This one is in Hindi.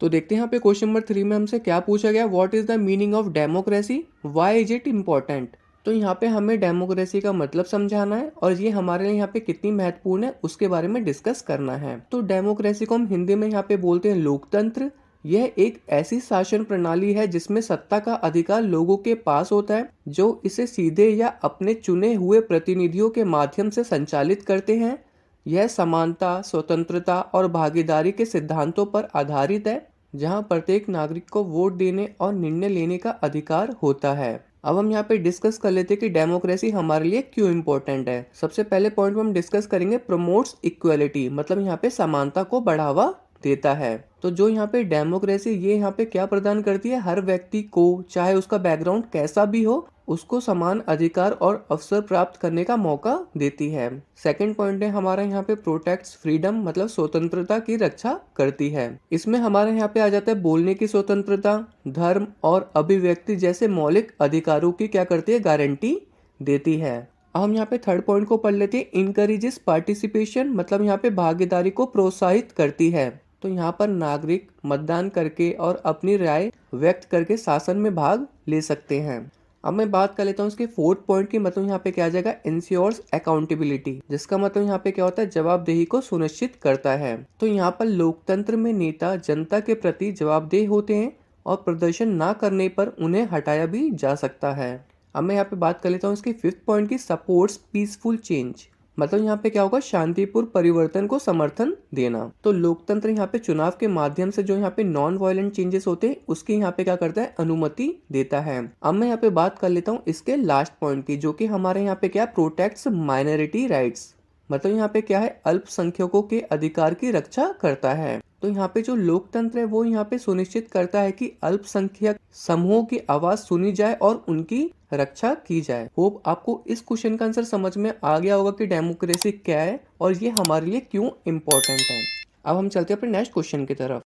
तो देखते हैं यहाँ पे क्वेश्चन नंबर 3 में हमसे क्या पूछा गया, what is the meaning of democracy, why is it important. तो यहाँ पे हमें डेमोक्रेसी का मतलब समझाना है और ये हमारे लिए यहाँ पे कितनी महत्वपूर्ण है उसके बारे में डिस्कस करना है। तो डेमोक्रेसी को हम हिंदी में यहाँ पे बोलते हैं लोकतंत्र। यह एक ऐसी शासन प्रणाली है जिसमें सत्ता का अधिकार लोगों के पास होता है, जो इसे सीधे या अपने चुने हुए प्रतिनिधियों के माध्यम से संचालित करते हैं। यह समानता, स्वतंत्रता और भागीदारी के सिद्धांतों पर आधारित है, जहां प्रत्येक नागरिक को वोट देने और निर्णय लेने का अधिकार होता है। अब हम यहाँ पे डिस्कस कर लेते हैं कि डेमोक्रेसी हमारे लिए क्यों इम्पोर्टेंट है। सबसे पहले पॉइंट में हम डिस्कस करेंगे प्रमोट्स इक्वलिटी, मतलब यहाँ पे समानता को बढ़ावा देता है। तो जो यहाँ पे डेमोक्रेसी ये यहाँ पे क्या प्रदान करती है, हर व्यक्ति को चाहे उसका बैकग्राउंड कैसा भी हो उसको समान अधिकार और अवसर प्राप्त करने का मौका देती है। सेकंड पॉइंट है हमारा यहाँ पे प्रोटेक्ट्स फ्रीडम, मतलब स्वतंत्रता की रक्षा करती है। इसमें हमारे यहाँ पे आ जाता है बोलने की स्वतंत्रता, धर्म और अभिव्यक्ति जैसे मौलिक अधिकारों की क्या करती है, गारंटी देती है। अब हम यहाँ पे थर्ड पॉइंट को पढ़ लेते हैं, इनकरेजेस पार्टिसिपेशन, मतलब यहाँ पे भागीदारी को प्रोत्साहित करती है। तो यहाँ पर नागरिक मतदान करके और अपनी राय व्यक्त करके शासन में भाग ले सकते हैं। अब मैं बात कर लेता हूँ इसके फोर्थ पॉइंट की, मतलब यहाँ पे क्या आ जाएगा, इंश्योर्स अकाउंटेबिलिटी, जिसका मतलब यहाँ पे क्या होता है, जवाबदेही को सुनिश्चित करता है। तो यहाँ पर लोकतंत्र में नेता जनता के प्रति जवाबदेह होते हैं और प्रदर्शन ना करने पर उन्हें हटाया भी जा सकता है। अब मैं यहाँ पे बात कर लेता हूँ इसकी फिफ्थ पॉइंट की, सपोर्ट्स पीसफुल चेंज, मतलब यहाँ पे क्या होगा, शांतिपूर्ण परिवर्तन को समर्थन देना। तो लोकतंत्र यहाँ पे चुनाव के माध्यम से जो यहाँ पे नॉन वायलेंट चेंजेस होते हैं उसकी यहाँ पे क्या करता है, अनुमति देता है। अब मैं यहाँ पे बात कर लेता हूँ इसके लास्ट पॉइंट की, जो कि हमारे यहाँ पे क्या, प्रोटेक्ट्स माइनॉरिटी राइट्स, मतलब यहाँ पे क्या है, अल्पसंख्यकों के अधिकार की रक्षा करता है। तो यहाँ पे जो लोकतंत्र है वो यहाँ पे सुनिश्चित करता है कि अल्पसंख्यक समूहों की आवाज सुनी जाए और उनकी रक्षा की जाए। होप आपको इस क्वेश्चन का आंसर समझ में आ गया होगा कि डेमोक्रेसी क्या है और ये हमारे लिए क्यों इम्पोर्टेंट है। अब हम चलते हैं अपने नेक्स्ट क्वेश्चन की तरफ।